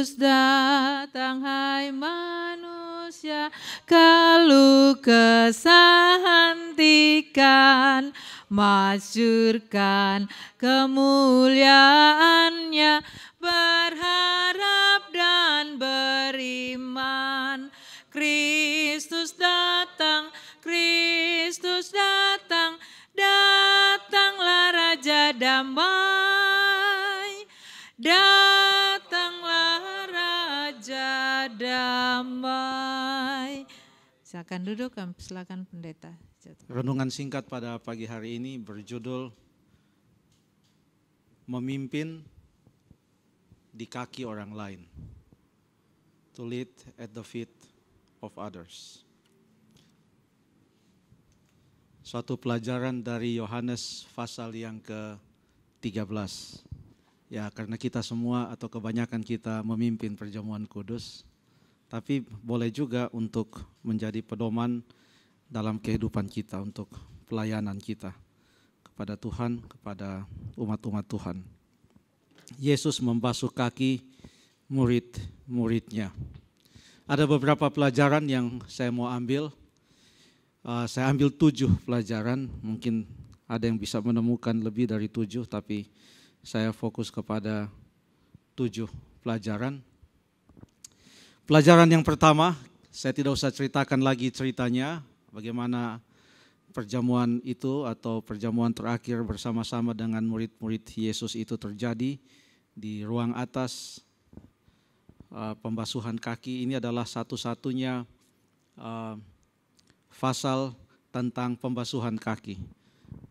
Kristus datang, hai manusia, kalau kesantikan, masyurkan kemuliaannya, berharap dan beriman. Kristus datang, Kristus datang, datanglah Raja Damai, datanglah Raja Damai. Silakan duduk, silakan pendeta. Renungan singkat pada pagi hari ini berjudul Memimpin di kaki orang lain. To lead at the feet of others. Suatu pelajaran dari Yohanes pasal yang ke-13. Ya, karena kita semua atau kebanyakan kita memimpin perjamuan kudus, tapi boleh juga untuk menjadi pedoman dalam kehidupan kita, untuk pelayanan kita kepada Tuhan, kepada umat-umat Tuhan. Yesus membasuh kaki murid-muridnya. Ada beberapa pelajaran yang saya mau ambil. Saya ambil 7 pelajaran, mungkin ada yang bisa menemukan lebih dari 7, tapi saya fokus kepada 7 pelajaran. Pelajaran yang pertama, saya tidak usah ceritakan lagi ceritanya, bagaimana perjamuan itu atau perjamuan terakhir bersama-sama dengan murid-murid Yesus itu terjadi di ruang atas. Pembasuhan kaki ini adalah satu-satunya pasal tentang pembasuhan kaki,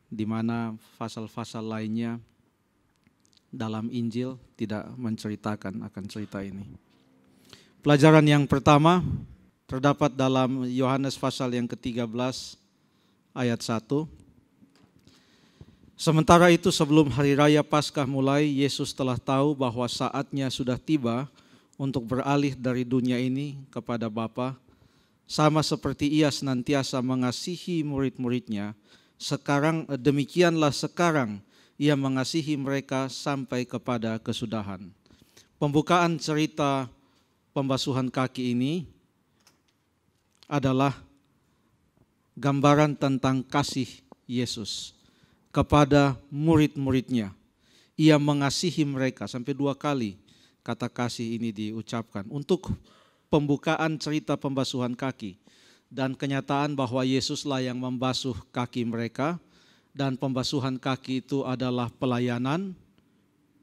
di mana pasal-pasal lainnya dalam Injil tidak menceritakan akan cerita ini. Pelajaran yang pertama terdapat dalam Yohanes pasal yang ke-13 ayat 1. Sementara itu sebelum hari raya Paskah mulai, Yesus telah tahu bahwa saatnya sudah tiba untuk beralih dari dunia ini kepada Bapa, sama seperti ia senantiasa mengasihi murid-muridnya. Demikianlah sekarang ia mengasihi mereka sampai kepada kesudahan. Pembukaan cerita pembasuhan kaki ini adalah gambaran tentang kasih Yesus kepada murid-muridnya. Ia mengasihi mereka, sampai 2 kali kata kasih ini diucapkan untuk pembukaan cerita pembasuhan kaki dan kenyataan bahwa Yesuslah yang membasuh kaki mereka, dan pembasuhan kaki itu adalah pelayanan,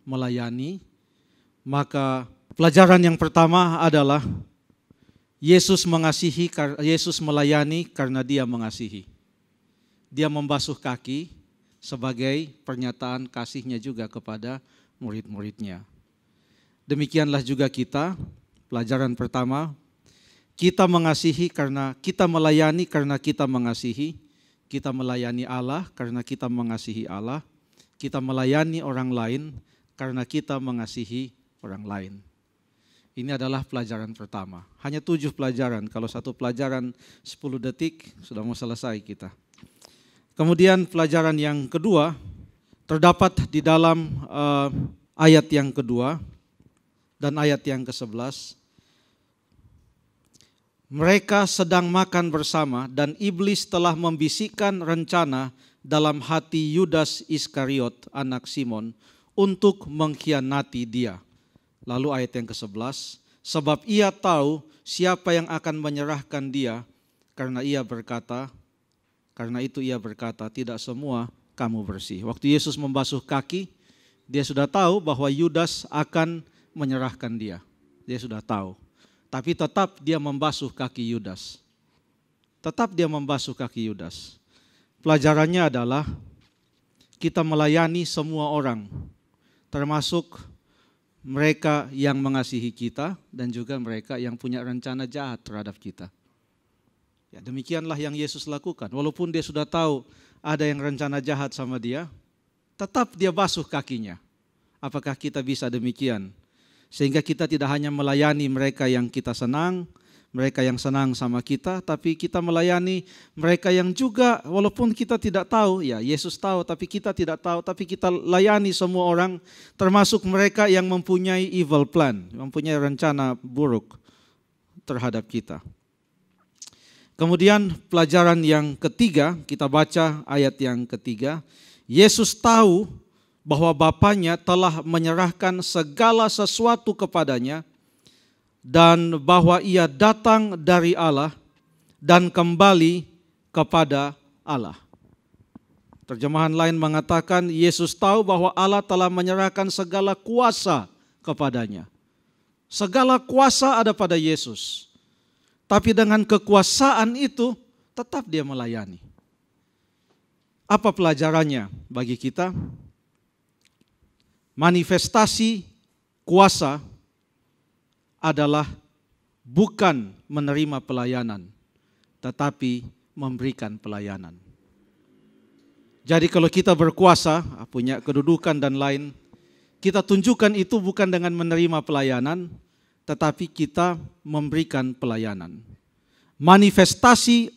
melayani. Maka pelajaran yang pertama adalah Yesus melayani karena dia mengasihi. Dia membasuh kaki sebagai pernyataan kasihnya juga kepada murid-muridnya. Demikianlah juga kita, pelajaran pertama, kita mengasihi karena kita melayani karena kita mengasihi, kita melayani Allah karena kita mengasihi Allah, kita melayani orang lain karena kita mengasihi orang lain. Ini adalah pelajaran pertama. Hanya 7 pelajaran, kalau satu pelajaran 10 detik sudah mau selesai kita. Kemudian pelajaran yang kedua terdapat di dalam ayat yang kedua dan ayat yang ke-11. Mereka sedang makan bersama dan iblis telah membisikkan rencana dalam hati Yudas Iskariot, anak Simon, untuk mengkhianati dia. Lalu ayat yang ke-11, sebab ia tahu siapa yang akan menyerahkan dia, karena itu ia berkata, tidak semua kamu bersih. Waktu Yesus membasuh kaki, dia sudah tahu bahwa Yudas akan menyerahkan dia. Dia sudah tahu. Tapi tetap dia membasuh kaki Yudas. Pelajarannya adalah kita melayani semua orang, termasuk mereka yang mengasihi kita dan juga mereka yang punya rencana jahat terhadap kita. Ya, demikianlah yang Yesus lakukan. Walaupun dia sudah tahu ada yang rencana jahat sama dia, tetap dia basuh kakinya. Apakah kita bisa demikian? Sehingga kita tidak hanya melayani mereka yang kita senang, mereka yang senang sama kita, tapi kita melayani mereka yang juga walaupun kita tidak tahu, ya Yesus tahu tapi kita tidak tahu, tapi kita layani semua orang, termasuk mereka yang mempunyai evil plan, mempunyai rencana buruk terhadap kita. Kemudian pelajaran yang ketiga, kita baca ayat yang ketiga. Yesus tahu bahwa Bapanya telah menyerahkan segala sesuatu kepadanya dan bahwa ia datang dari Allah dan kembali kepada Allah. Terjemahan lain mengatakan Yesus tahu bahwa Allah telah menyerahkan segala kuasa kepadanya. Segala kuasa ada pada Yesus. Tapi dengan kekuasaan itu tetap dia melayani. Apa pelajarannya bagi kita? Manifestasi kuasa adalah bukan menerima pelayanan, tetapi memberikan pelayanan. Jadi kalau kita berkuasa, punya kedudukan dan lain, kita tunjukkan itu bukan dengan menerima pelayanan, tetapi kita memberikan pelayanan. Manifestasi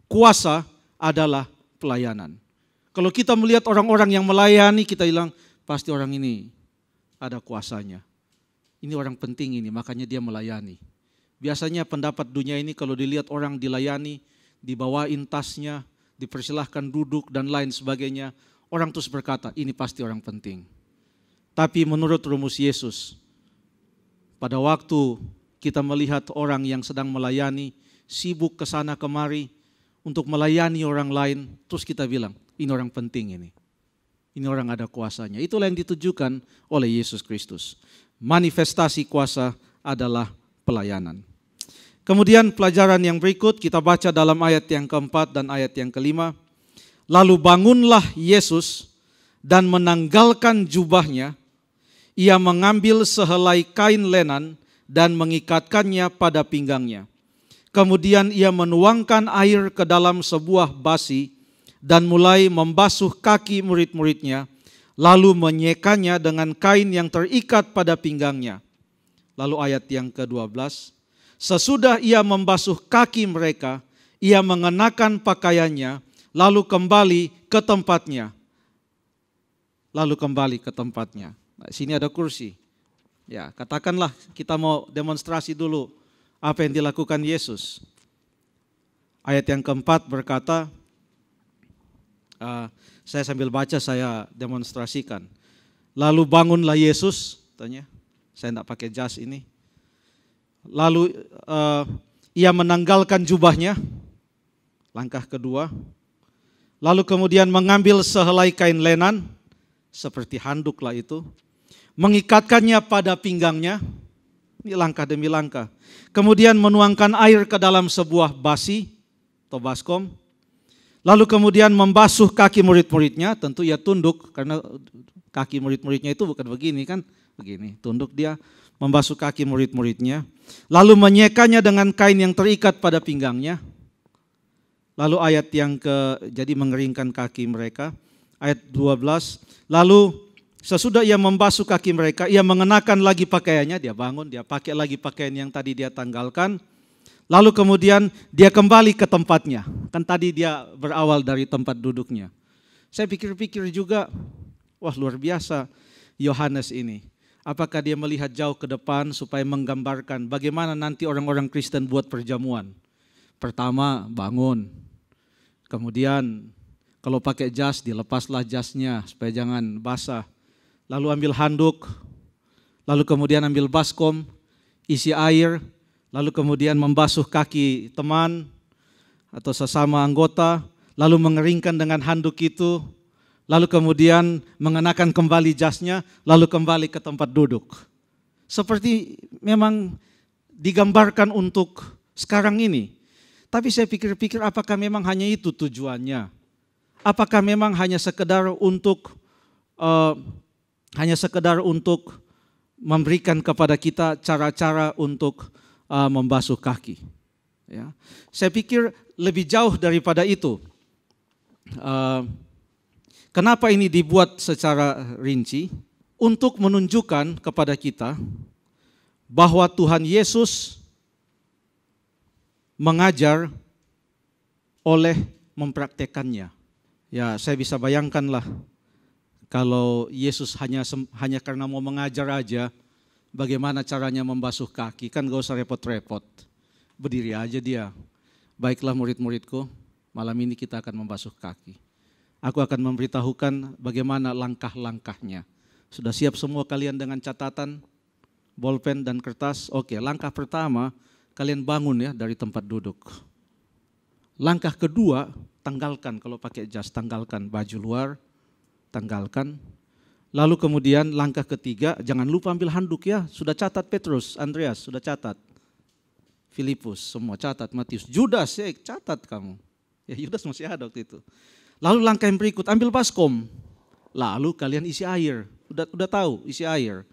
kuasa adalah pelayanan. Kalau kita melihat orang-orang yang melayani, kita bilang, pasti orang ini ada kuasanya. Ini orang penting ini, makanya dia melayani. Biasanya pendapat dunia ini kalau dilihat orang dilayani, dibawain tasnya, dipersilahkan duduk dan lain sebagainya, orang terus berkata, ini pasti orang penting. Tapi menurut rumus Yesus, pada waktu kita melihat orang yang sedang melayani, sibuk ke sana kemari untuk melayani orang lain, terus kita bilang, ini orang penting ini. Ini orang ada kuasanya. Itulah yang ditujukan oleh Yesus Kristus. Manifestasi kuasa adalah pelayanan. Kemudian pelajaran yang berikut kita baca dalam ayat yang keempat dan ayat yang kelima. Lalu bangunlah Yesus dan menanggalkan jubahnya. Ia mengambil sehelai kain lenan dan mengikatkannya pada pinggangnya. Kemudian ia menuangkan air ke dalam sebuah basi dan mulai membasuh kaki murid-muridnya, lalu menyekannya dengan kain yang terikat pada pinggangnya. Lalu ayat yang ke-12, sesudah ia membasuh kaki mereka, ia mengenakan pakaiannya, lalu kembali ke tempatnya. Nah, sini ada kursi. Ya, katakanlah kita mau demonstrasi dulu apa yang dilakukan Yesus. Ayat yang keempat berkata, saya sambil baca saya demonstrasikan. Lalu bangunlah Yesus, tanya. Saya tidak pakai jas ini. Lalu ia menanggalkan jubahnya, langkah kedua. Lalu kemudian mengambil sehelai kain lenan, seperti handuk lah itu. Mengikatkannya pada pinggangnya, ini langkah demi langkah. Kemudian menuangkan air ke dalam sebuah basi atau baskom. Lalu kemudian membasuh kaki murid-muridnya, tentu ia tunduk karena kaki murid-muridnya itu bukan begini kan, begini, tunduk dia membasuh kaki murid-muridnya. Lalu menyekanya dengan kain yang terikat pada pinggangnya. Lalu ayat yang jadi mengeringkan kaki mereka. Ayat 12, lalu sesudah ia membasuh kaki mereka, ia mengenakan lagi pakaiannya, dia bangun, dia pakai lagi pakaian yang tadi dia tanggalkan. Lalu kemudian dia kembali ke tempatnya. Kan tadi dia berawal dari tempat duduknya. Saya pikir-pikir juga, wah luar biasa Yohanes ini. Apakah dia melihat jauh ke depan supaya menggambarkan bagaimana nanti orang-orang Kristen buat perjamuan. Pertama bangun, kemudian kalau pakai jas dilepaslah jasnya supaya jangan basah. Lalu ambil handuk, lalu kemudian ambil baskom, isi air, lalu kemudian membasuh kaki teman atau sesama anggota, lalu mengeringkan dengan handuk itu, lalu kemudian mengenakan kembali jasnya, lalu kembali ke tempat duduk. Seperti memang digambarkan untuk sekarang ini. Tapi saya pikir-pikir apakah memang hanya itu tujuannya? Apakah memang hanya sekedar untuk memberikan kepada kita cara-cara untuk membasuh kaki? Ya. Saya pikir lebih jauh daripada itu. Kenapa ini dibuat secara rinci? Untuk menunjukkan kepada kita bahwa Tuhan Yesus mengajar oleh mempraktekannya. Ya, saya bisa bayangkanlah kalau Yesus hanya karena mau mengajar aja, bagaimana caranya membasuh kaki, kan gak usah repot-repot. Berdiri aja dia. Baiklah murid-muridku, malam ini kita akan membasuh kaki. Aku akan memberitahukan bagaimana langkah-langkahnya. Sudah siap semua kalian dengan catatan, bolpen dan kertas? Oke, langkah pertama, kalian bangun ya dari tempat duduk. Langkah kedua, tanggalkan, kalau pakai jas, tanggalkan baju luar, tanggalkan. Lalu kemudian langkah ketiga, jangan lupa ambil handuk ya. Sudah catat Petrus, Andreas, sudah catat. Filipus, semua catat, Matius. Judas, ya catat kamu. Ya Judas masih ada waktu itu. Lalu langkah yang berikut, ambil baskom. Lalu kalian isi air. Udah tahu, isi air.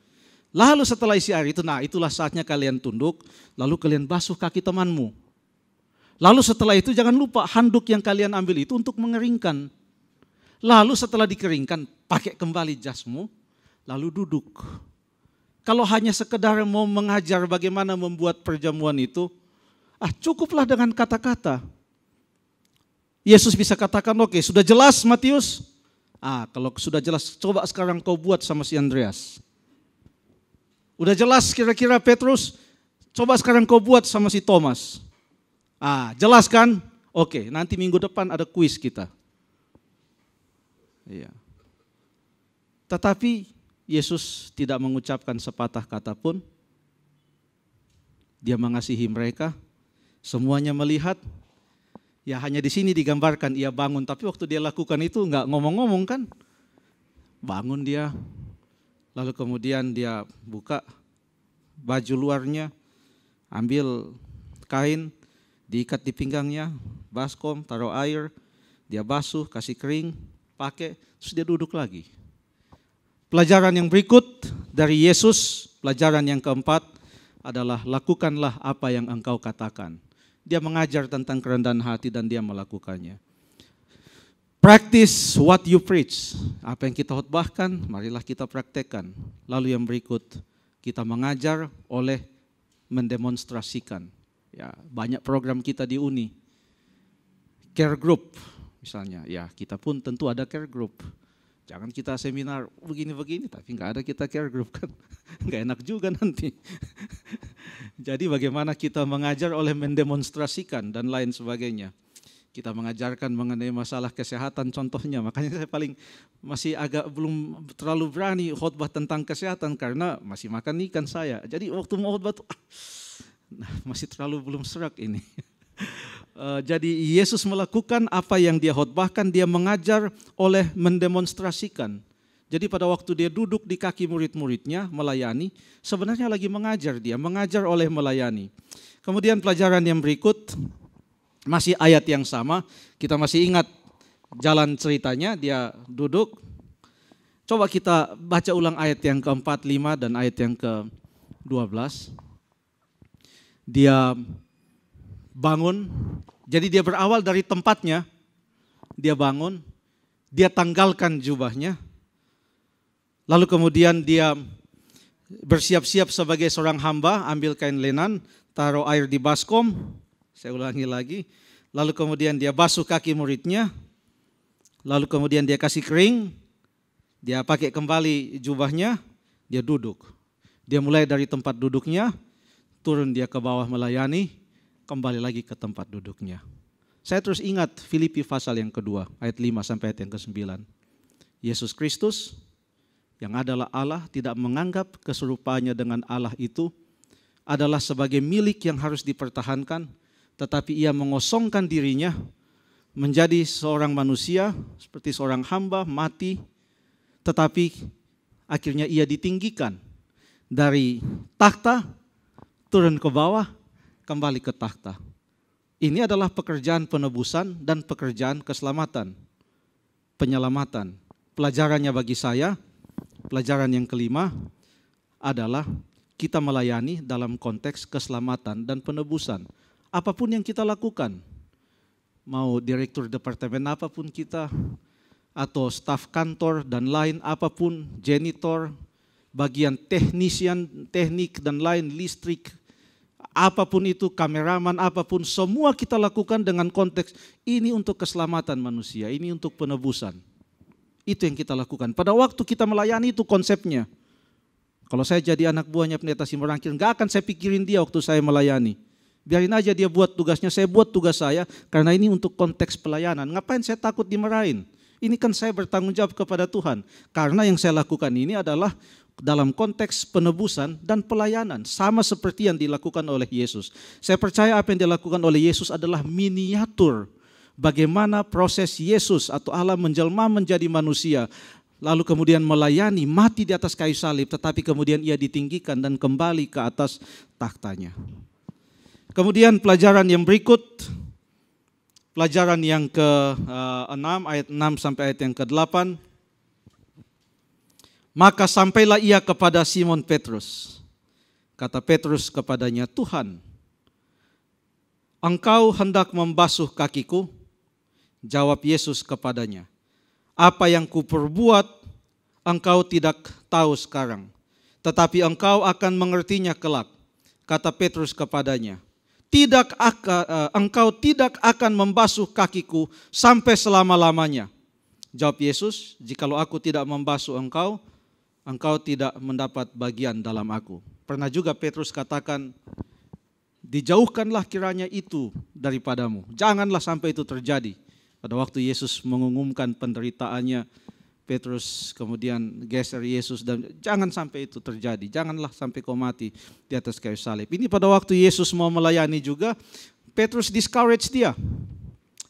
Lalu setelah isi air itu, nah itulah saatnya kalian tunduk. Lalu kalian basuh kaki temanmu. Lalu setelah itu jangan lupa handuk yang kalian ambil itu untuk mengeringkan. Lalu setelah dikeringkan, pakai kembali jasmu, lalu duduk. Kalau hanya sekedar mau mengajar bagaimana membuat perjamuan itu, cukuplah dengan kata-kata. Yesus bisa katakan, oke, sudah jelas Matius? Kalau sudah jelas, coba sekarang kau buat sama si Andreas. Udah jelas kira-kira Petrus? Coba sekarang kau buat sama si Thomas. Jelas kan? Oke, nanti minggu depan ada kuis kita. Iya. Tetapi Yesus tidak mengucapkan sepatah kata pun. Dia mengasihi mereka. Semuanya melihat. Ya hanya di sini digambarkan ia bangun. Tapi waktu dia lakukan itu enggak ngomong-ngomong kan. Bangun dia. Lalu kemudian dia buka baju luarnya. Ambil kain. Diikat di pinggangnya. Baskom, taruh air. Dia basuh, kasih kering. Pakai, terus dia duduk lagi. Pelajaran yang berikut dari Yesus, pelajaran yang keempat adalah lakukanlah apa yang engkau katakan. Dia mengajar tentang kerendahan hati dan dia melakukannya. Practice what you preach. Apa yang kita khotbahkan, marilah kita praktekkan. Lalu yang berikut, kita mengajar oleh mendemonstrasikan. Ya, banyak program kita di Uni. Care group. Misalnya, ya kita pun tentu ada care group. Jangan kita seminar begini-begini, tapi nggak ada kita care group kan. Nggak enak juga nanti. Jadi bagaimana kita mengajar oleh mendemonstrasikan dan lain sebagainya. Kita mengajarkan mengenai masalah kesehatan contohnya. Makanya saya masih agak belum terlalu berani khotbah tentang kesehatan karena masih makan ikan saya. Jadi waktu mau khotbah tuh, masih terlalu belum serak ini. Jadi Yesus melakukan apa yang dia khotbahkan, dia mengajar oleh mendemonstrasikan. Jadi pada waktu dia duduk di kaki murid-muridnya melayani, sebenarnya lagi mengajar dia, mengajar oleh melayani. Kemudian pelajaran yang berikut, masih ayat yang sama, kita masih ingat jalan ceritanya, dia duduk. Coba kita baca ulang ayat yang ke-4, 5 dan ayat yang ke-12. Dia bangun, jadi dia berawal dari tempatnya, dia bangun, dia tanggalkan jubahnya, lalu kemudian dia bersiap-siap sebagai seorang hamba, ambil kain lenan, taruh air di baskom, saya ulangi lagi, lalu kemudian dia basuh kaki muridnya, lalu kemudian dia kasih kering, dia pakai kembali jubahnya, dia duduk. Dia mulai dari tempat duduknya, turun dia ke bawah melayani, kembali lagi ke tempat duduknya. Saya terus ingat Filipi pasal yang kedua, ayat 5 sampai ayat yang ke-9. Yesus Kristus yang adalah Allah tidak menganggap keserupaannya dengan Allah itu adalah sebagai milik yang harus dipertahankan, tetapi ia mengosongkan dirinya menjadi seorang manusia, seperti seorang hamba, mati, tetapi akhirnya ia ditinggikan dari takhta, turun ke bawah, kembali ke takhta. Ini adalah pekerjaan penebusan dan pekerjaan keselamatan, penyelamatan. Pelajarannya bagi saya, pelajaran yang kelima adalah kita melayani dalam konteks keselamatan dan penebusan. Apapun yang kita lakukan, mau direktur departemen apapun kita, atau staf kantor dan lain apapun, janitor, bagian teknisian, teknik dan lain, listrik, apapun itu, kameraman, apapun, semua kita lakukan dengan konteks ini untuk keselamatan manusia, ini untuk penebusan. Itu yang kita lakukan. Pada waktu kita melayani itu konsepnya. Kalau saya jadi anak buahnya Pendeta Simorangkir, nggak akan saya pikirin dia waktu saya melayani. Biarin aja dia buat tugasnya, saya buat tugas saya, karena ini untuk konteks pelayanan. Ngapain saya takut dimarahin? Ini kan saya bertanggung jawab kepada Tuhan. Karena yang saya lakukan ini adalah dalam konteks penebusan dan pelayanan. Sama seperti yang dilakukan oleh Yesus. Saya percaya apa yang dilakukan oleh Yesus adalah miniatur bagaimana proses Yesus atau Allah menjelma menjadi manusia, lalu kemudian melayani, mati di atas kayu salib, tetapi kemudian ia ditinggikan dan kembali ke atas takhtanya. Kemudian pelajaran yang berikut, pelajaran yang ke-6, ayat 6 sampai ayat yang ke-8. Maka sampailah ia kepada Simon Petrus. Kata Petrus kepadanya, Tuhan, engkau hendak membasuh kakiku? Jawab Yesus kepadanya, apa yang kuperbuat engkau tidak tahu sekarang, tetapi engkau akan mengertinya kelak. Kata Petrus kepadanya, engkau tidak akan membasuh kakiku sampai selama-lamanya. Jawab Yesus, jikalau aku tidak membasuh engkau, engkau tidak mendapat bagian dalam aku. Pernah juga Petrus katakan, dijauhkanlah kiranya itu daripadamu. Janganlah sampai itu terjadi. Pada waktu Yesus mengumumkan penderitaannya, Petrus kemudian geser Yesus dan jangan sampai itu terjadi. Janganlah sampai kau mati di atas kayu salib. Ini pada waktu Yesus mau melayani juga, Petrus discourage dia.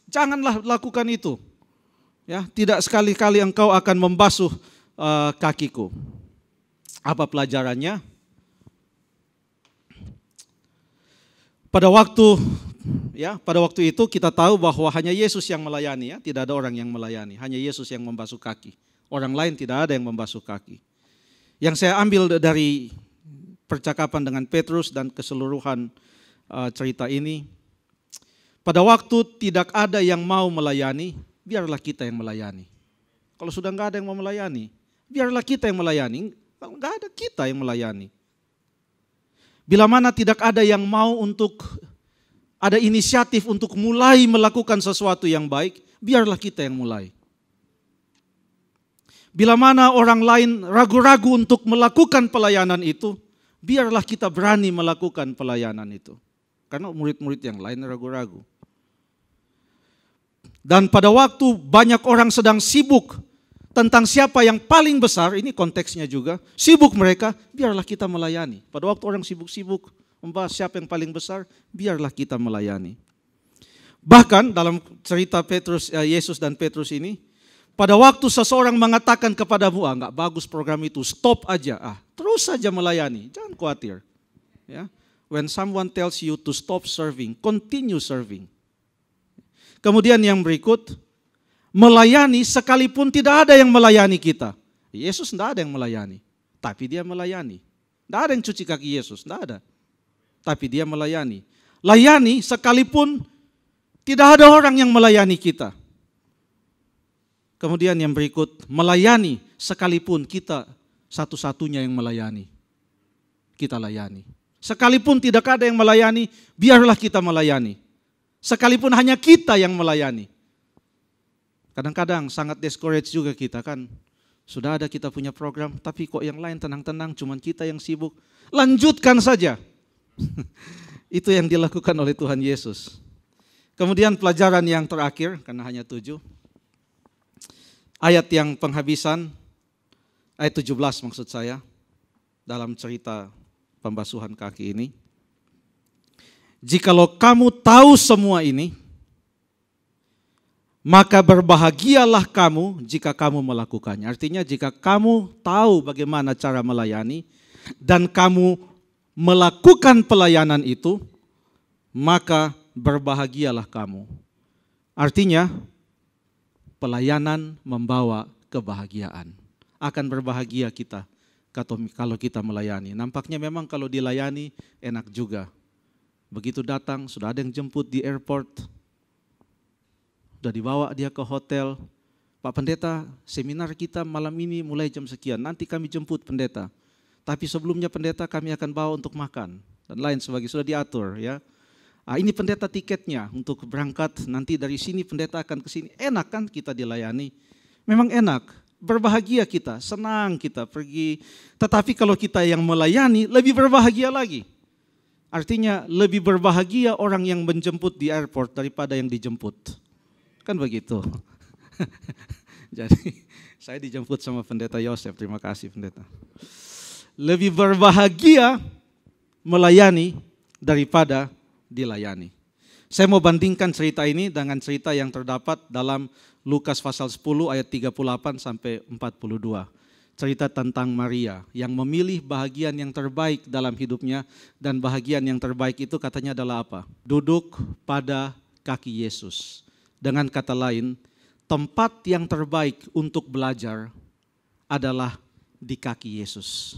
Janganlah lakukan itu. Ya, tidak sekali-kali engkau akan membasuh kakiku. Apa pelajarannya? Pada waktu itu kita tahu bahwa hanya Yesus yang melayani, ya, tidak ada orang yang melayani, hanya Yesus yang membasuh kaki. Orang lain tidak ada yang membasuh kaki. Yang saya ambil dari percakapan dengan Petrus dan keseluruhan cerita ini, pada waktu tidak ada yang mau melayani, biarlah kita yang melayani. Kalau sudah nggak ada yang mau melayani, biarlah kita yang melayani. Kalau nggak ada, kita yang melayani. Bila mana tidak ada yang mau untuk ada inisiatif untuk mulai melakukan sesuatu yang baik, biarlah kita yang mulai. Bila mana orang lain ragu-ragu untuk melakukan pelayanan itu, biarlah kita berani melakukan pelayanan itu. Karena murid-murid yang lain ragu-ragu. Dan pada waktu banyak orang sedang sibuk tentang siapa yang paling besar, ini konteksnya juga, sibuk mereka, biarlah kita melayani. Pada waktu orang sibuk-sibuk membahas siapa yang paling besar, biarlah kita melayani. Bahkan dalam cerita Yesus dan Petrus ini, pada waktu seseorang mengatakan kepadamu, enggak bagus program itu, stop aja, terus saja melayani, jangan khawatir. Ya. When someone tells you to stop serving, continue serving. Kemudian yang berikut, melayani sekalipun tidak ada yang melayani kita. Yesus tidak ada yang melayani, tapi dia melayani. Tidak ada yang cuci kaki Yesus, tidak ada. Tapi dia melayani. Layani sekalipun tidak ada orang yang melayani kita. Kemudian yang berikut, melayani sekalipun kita satu-satunya yang melayani. Kita layani. Sekalipun tidak ada yang melayani, biarlah kita melayani. Sekalipun hanya kita yang melayani. Kadang-kadang sangat discourage juga kita kan. Sudah ada kita punya program, tapi kok yang lain tenang-tenang, cuman kita yang sibuk. Lanjutkan saja. Itu yang dilakukan oleh Tuhan Yesus. Kemudian pelajaran yang terakhir, karena hanya 7. Ayat yang penghabisan, ayat 17 maksud saya, dalam cerita pembasuhan kaki ini. Jikalau kamu tahu semua ini, maka berbahagialah kamu jika kamu melakukannya. Artinya jika kamu tahu bagaimana cara melayani dan kamu melakukan pelayanan itu, maka berbahagialah kamu. Artinya pelayanan membawa kebahagiaan. Akan berbahagia kita kalau kita melayani. Nampaknya memang kalau dilayani enak juga. Begitu datang sudah ada yang jemput di airport. Sudah dibawa dia ke hotel, Pak Pendeta, seminar kita malam ini mulai jam sekian, nanti kami jemput pendeta. Tapi sebelumnya pendeta kami akan bawa untuk makan. dan lain sebagainya, sudah diatur ya. Ini pendeta tiketnya untuk berangkat, nanti dari sini pendeta akan ke sini. Enak kan kita dilayani? Memang enak, berbahagia kita, senang kita pergi. Tetapi kalau kita yang melayani, lebih berbahagia lagi. Artinya lebih berbahagia orang yang menjemput di airport daripada yang dijemput. Kan begitu. Jadi saya dijemput sama pendeta Yosef, terima kasih pendeta. Lebih berbahagia melayani daripada dilayani. Saya mau bandingkan cerita ini dengan cerita yang terdapat dalam Lukas pasal 10 ayat 38 sampai 42. Cerita tentang Maria yang memilih bahagian yang terbaik dalam hidupnya, dan bahagian yang terbaik itu katanya adalah apa? Duduk pada kaki Yesus. Dengan kata lain, tempat yang terbaik untuk belajar adalah di kaki Yesus.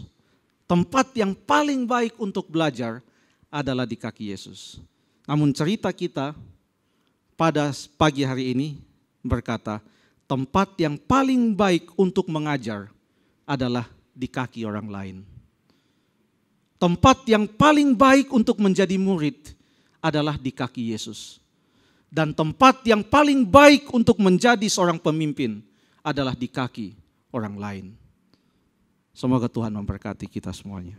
Tempat yang paling baik untuk belajar adalah di kaki Yesus. Namun cerita kita pada pagi hari ini berkata, tempat yang paling baik untuk mengajar adalah di kaki orang lain. Tempat yang paling baik untuk menjadi murid adalah di kaki Yesus. Dan tempat yang paling baik untuk menjadi seorang pemimpin adalah di kaki orang lain. Semoga Tuhan memberkati kita semuanya.